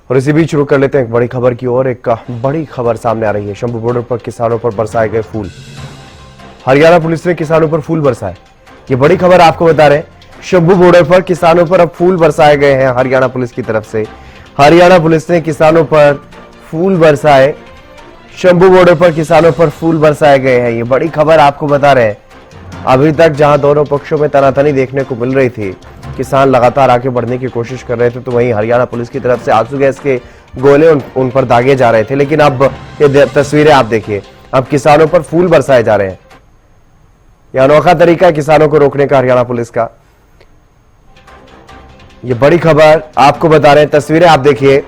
और इसी बीच रुक कर लेते हैं एक बड़ी खबर की ओर। एक बड़ी खबर सामने आ रही है। शंभू बॉर्डर पर किसानों पर बरसाए गए फूल। हरियाणा पुलिस ने किसानों पर फूल बरसाए। ये बड़ी खबर आपको बता रहे हैं। शंभू बॉर्डर पर किसानों पर अब फूल बरसाए गए हैं हरियाणा पुलिस की तरफ से। हरियाणा पुलिस ने किसानों पर फूल बरसाए। शंभू बॉर्डर पर किसानों पर फूल बरसाए गए हैं। ये बड़ी खबर आपको बता रहे हैं। अभी तक जहां दोनों पक्षों में तनातनी देखने को मिल रही थी, किसान लगातार आगे बढ़ने की कोशिश कर रहे थे, तो वहीं हरियाणा पुलिस की तरफ से आंसू गैस के गोले उन पर दागे जा रहे थे। लेकिन अब ये तस्वीरें आप देखिए, अब किसानों पर फूल बरसाए जा रहे हैं। यह अनोखा तरीका है किसानों को रोकने का हरियाणा पुलिस का। ये बड़ी खबर आपको बता रहे हैं। तस्वीरें आप देखिए।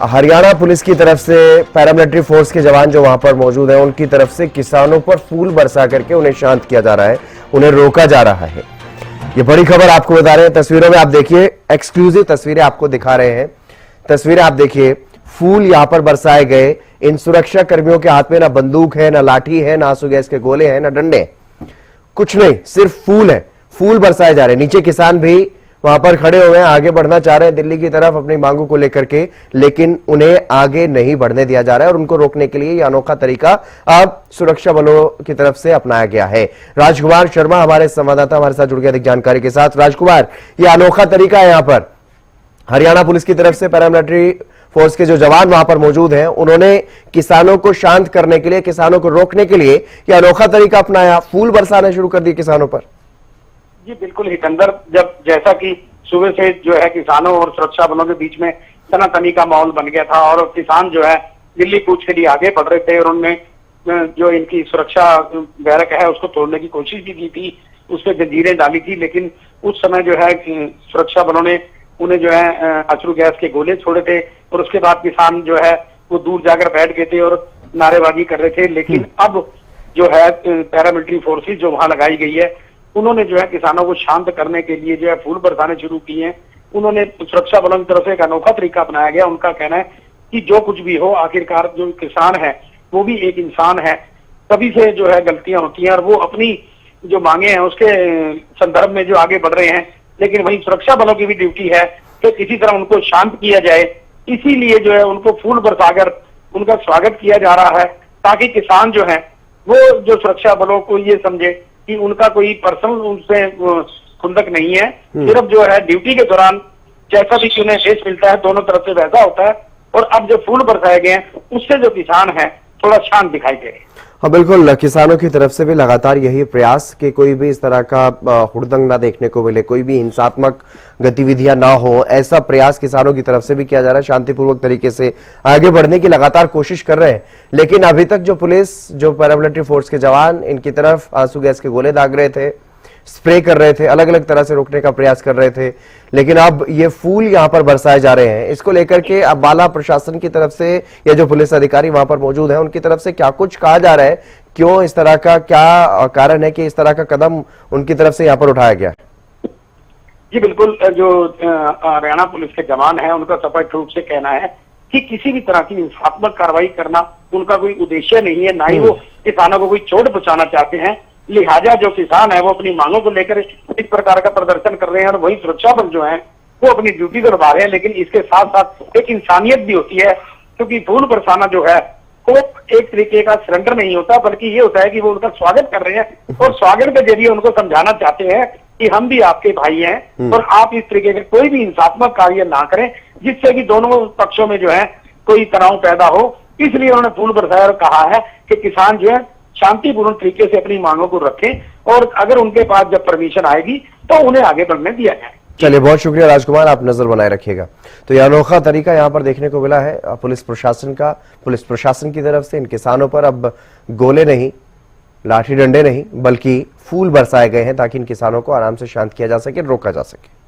हरियाणा पुलिस की तरफ से पैरामिलिट्री फोर्स के जवान जो वहां पर मौजूद हैं, उनकी तरफ से किसानों पर फूल बरसा करके उन्हें शांत किया जा रहा है, उन्हें रोका जा रहा है। ये बड़ी खबर आपको बता रहे हैं। तस्वीरों में आप देखिए, एक्सक्लूसिव तस्वीरें आपको दिखा रहे हैं। तस्वीरें आप देखिए, फूल यहां पर बरसाए गए। इन सुरक्षा कर्मियों के हाथ में ना बंदूक है, ना लाठी है, ना आंसू गैस के गोले हैं, ना डंडे, कुछ नहीं, सिर्फ फूल है। फूल बरसाए जा रहे हैं। नीचे किसान भी वहां पर खड़े हुए हैं, आगे बढ़ना चाह रहे हैं दिल्ली की तरफ अपनी मांगों को लेकर के, लेकिन उन्हें आगे नहीं बढ़ने दिया जा रहा है। और उनको रोकने के लिए यह अनोखा तरीका अब सुरक्षा बलों की तरफ से अपनाया गया है। राजकुमार शर्मा हमारे संवाददाता हमारे साथ जुड़ गए अधिक जानकारी के साथ। राजकुमार, यह अनोखा तरीका है यहाँ पर हरियाणा पुलिस की तरफ से पैरामिलिट्री फोर्स के जो जवान वहां पर मौजूद हैं, उन्होंने किसानों को शांत करने के लिए, किसानों को रोकने के लिए यह अनोखा तरीका अपनाया, फूल बरसाना शुरू कर दिए किसानों पर। जी बिल्कुल हिकंदर, जब जैसा कि सुबह से जो है किसानों और सुरक्षा बलों के बीच में तनातनी का माहौल बन गया था और किसान जो है दिल्ली कूच के लिए आगे बढ़ रहे थे और उनने जो इनकी सुरक्षा बैरक है उसको तोड़ने की कोशिश भी की थी, उस पर जंजीरें डाली थी। लेकिन उस समय जो है सुरक्षा बलों ने उन्हें जो है अश्रु गैस के गोले छोड़े थे और उसके बाद किसान जो है वो दूर जाकर बैठ गए थे और नारेबाजी कर रहे थे। लेकिन अब जो है पैरामिलिट्री फोर्सेस जो वहां लगाई गई है, उन्होंने जो है किसानों को शांत करने के लिए जो है फूल बरसाने शुरू किए हैं। उन्होंने सुरक्षा बलों की तरफ से एक अनोखा तरीका अपनाया गया। उनका कहना है कि जो कुछ भी हो, आखिरकार जो किसान है वो भी एक इंसान है, सभी से जो है गलतियां होती हैं और वो अपनी जो मांगे हैं उसके संदर्भ में जो आगे बढ़ रहे हैं। लेकिन वही सुरक्षा बलों की भी ड्यूटी है कि किसी तरह उनको शांत किया जाए। इसीलिए जो है उनको फूल बरसाकर उनका स्वागत किया जा रहा है, ताकि किसान जो है वो जो सुरक्षा बलों को ये समझे कि उनका कोई पर्सनल उनसे खुंदक नहीं है। सिर्फ जो है ड्यूटी के दौरान जैसा भी उन्हें देश मिलता है दोनों तरफ से वैसा होता है। और अब जो फूल बरसाए गए हैं उससे जो किसान है थोड़ा शांत दिखाई दे रहे हैं। हाँ बिल्कुल, किसानों की तरफ से भी लगातार यही प्रयास कि कोई भी इस तरह का हुड़दंग ना देखने को मिले, कोई भी हिंसात्मक गतिविधियां ना हो, ऐसा प्रयास किसानों की तरफ से भी किया जा रहा है। शांतिपूर्वक तरीके से आगे बढ़ने की लगातार कोशिश कर रहे हैं। लेकिन अभी तक जो पुलिस, जो पैरामिलिट्री फोर्स के जवान इनकी तरफ आंसू गैस के गोले दाग रहे थे, स्प्रे कर रहे थे, अलग अलग तरह से रोकने का प्रयास कर रहे थे, लेकिन अब ये फूल यहां पर बरसाए जा रहे हैं। इसको लेकर के अब बाला प्रशासन की तरफ से या जो पुलिस अधिकारी वहां पर मौजूद हैं उनकी तरफ से क्या कुछ कहा जा रहा है? क्यों इस तरह का, क्या कारण है कि इस तरह का कदम उनकी तरफ से यहां पर उठाया गया? जी बिल्कुल, जो हरियाणा पुलिस के जवान हैं उनका स्पष्ट रूप से कहना है कि किसी भी तरह की हिंसात्मक कार्रवाई करना उनका कोई उद्देश्य नहीं है, ना ही वो किसानों को कोई चोट पहुंचाना चाहते हैं। लिहाजा जो किसान है वो अपनी मांगों को लेकर इस प्रकार का प्रदर्शन कर रहे हैं और वही सुरक्षा बल जो है वो अपनी ड्यूटी तो निभा रहे हैं। लेकिन इसके साथ साथ एक इंसानियत भी होती है, क्योंकि फूल बरसाना जो है वो एक तरीके का सरेंडर नहीं होता, बल्कि ये होता है कि वो उनका स्वागत कर रहे हैं और स्वागत के जरिए उनको समझाना चाहते हैं कि हम भी आपके भाई हैं और आप इस तरीके के कोई भी हिंसात्मक कार्य ना करें जिससे कि दोनों पक्षों में जो है कोई तनाव पैदा हो। इसलिए उन्होंने फूल बरसाया और कहा है कि किसान जो है शांतिपूर्ण तरीके से अपनी मांगों को रखें और अगर उनके पास जब परमिशन आएगी तो उन्हें आगे बढ़ने दिया जाए। चलिए, बहुत शुक्रिया राजकुमार, आप नजर बनाए रखिएगा। तो यह अनोखा तरीका यहाँ पर देखने को मिला है पुलिस प्रशासन का। पुलिस प्रशासन की तरफ से इन किसानों पर अब गोले नहीं, लाठी डंडे नहीं, बल्कि फूल बरसाए गए हैं ताकि इन किसानों को आराम से शांत किया जा सके, रोका जा सके।